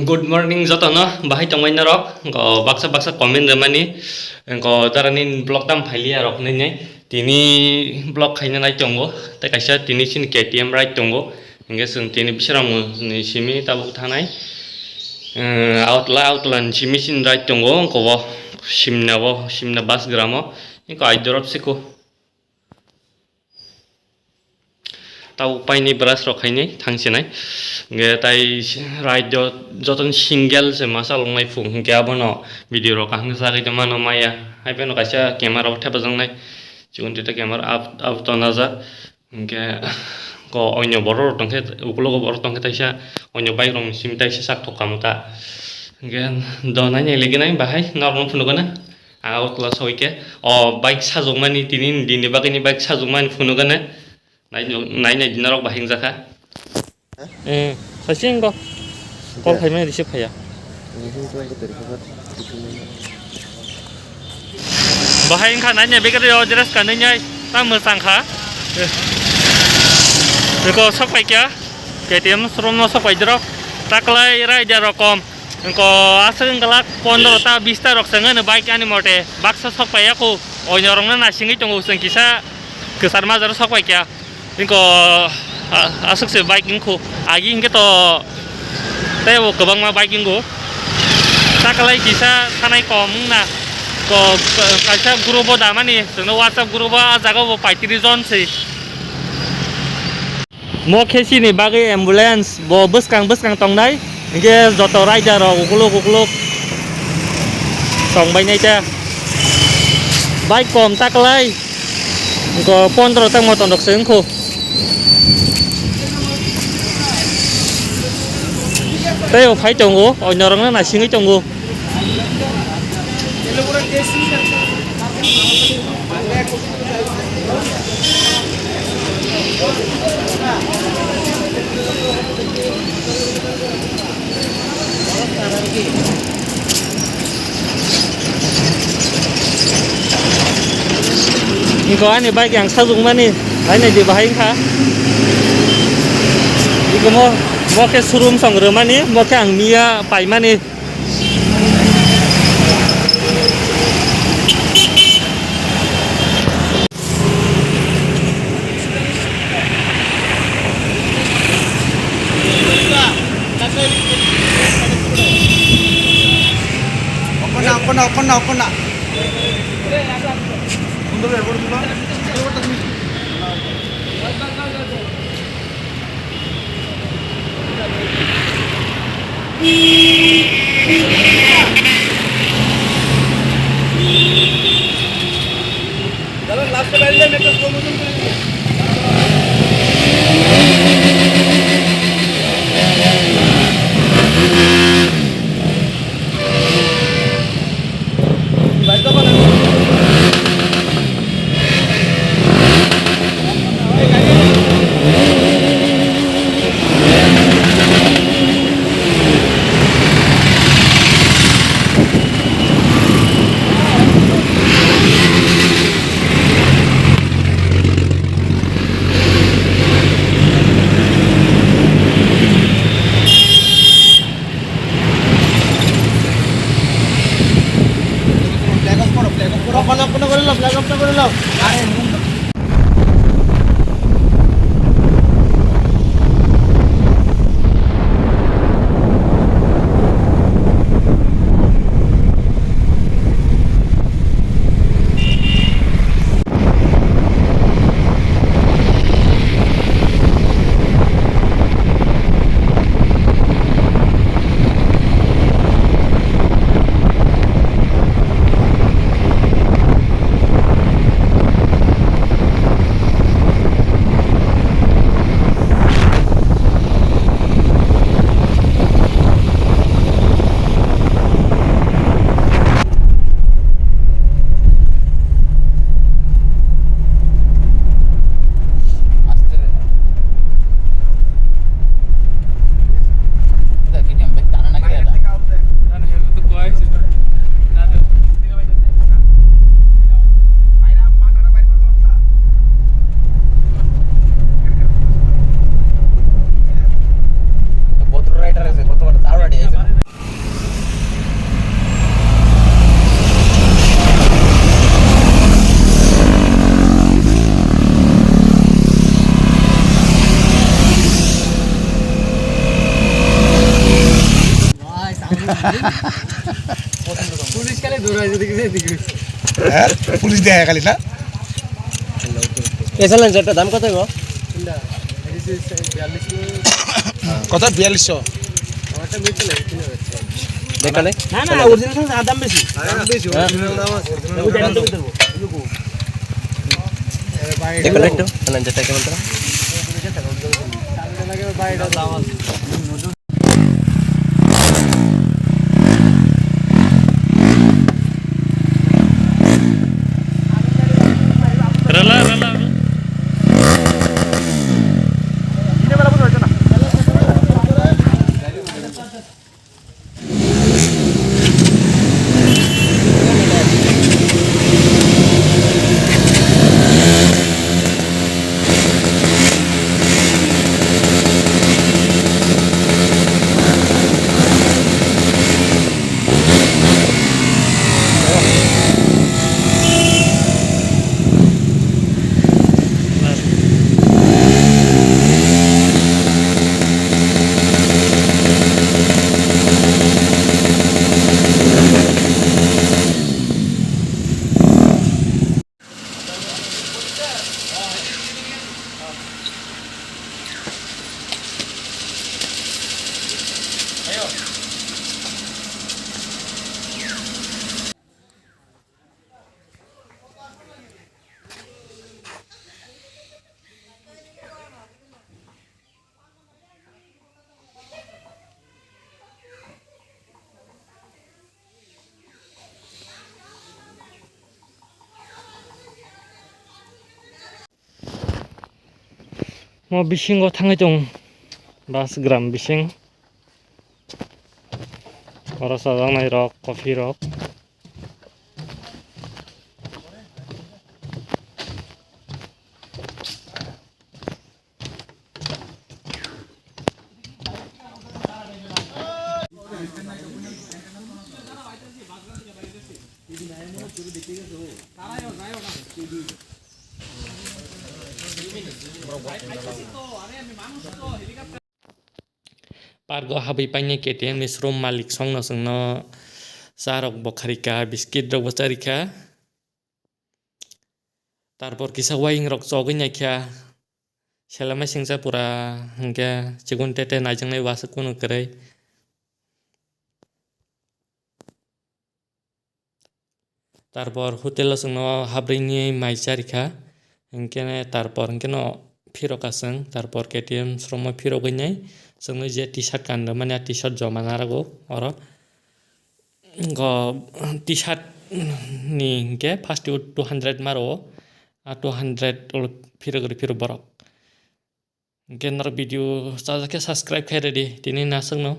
Good morning jotono bahai tongmai narok ko baksa baksa comment remani ko tarani blog tam phaili arok nei tini blog khaina nai tongo ta kaisa tini sin KTM right tongo inge sun tini bisramu ni simi tabuk thanai outline simi sin right tongo ko simna bas gramo ko aidorop siko tau paini brush rokhainai thangsinai nge tai ride joton single se masa longnai phung ke abono video ro kang sa ga mano maya hai peno kaisa camera utheba jangnai chun tita camera up to naja nge ko onyo boro tongke ukulo boro tongke taisa onyo bike rong sim taisa sak thokamuta nge donai ne leginai bahai normal phunugana outlaw hoike o bike sajongmani tinin dini bagini bike sajongmani phunugana nai dinarok bahing jaka saking ko call khai mai receive khaya bahing kha nai ne begare address kan nai ta mosang kha ko sapai kya KTM showroom no sapai drok taklai rider rokom ko aseng galak 15 ta 20 ta rok sanga ne bike ani mote baksa sapai aku onyorong na singi tongo seng kisa kesar mazar sapai kya ingko asuk se biking ko agi ingke to teo gobang ma biking ko takalai kisa thanai kom na ko kaisa group o damani jono WhatsApp group a jaga bo 35 jon se mo khesi ni bagi ambulance bo buskang tongnai ingke joto rider ro ukuluk songbai nai ta bike kom takalai ko 15 tang mo tondok seng ko teo phai tongo onyorong na singi tongo Iko ani bike yang sajung mani lain di bahing kha iko mo ke showroom songre mani mo ke ang mia pai mani opena Jalan last kali dia metode promotion kali. Baik apa nak? Flag up করে নাও হ্যাঁ police দেয় খালি না এই স্যালেন্সারটার দাম কত গো? কত 4200 দেখালে না না অরিজিনাল দাম বেশি অরিজিনাল দাম আছে দেখালে একটু স্যালেন্সারটা কেমন তো Rela, rela. Mau bising kok tangga dong. Bas gram bising. Orang sadang naik rock, coffee rock. Pargo habi panya KTM ni serum malik song no seng no sarok bokharika biskit rok bocharika tarpor kisa waing rok chogoi naikha selamai singsa pura hingke chigun tete najang nai wasa kuno kerai tarpor hotel seng no habrini mai charika hingke tarpor hingke no phirok aseng tarpor KTM serum phirok nai sengno je t-shirt kando mane t-shirt joma narago oro go t-shirt ni ke first 200 maro a 200 ol phiro borok ke nar video sa ke subscribe khaire di tini na sengno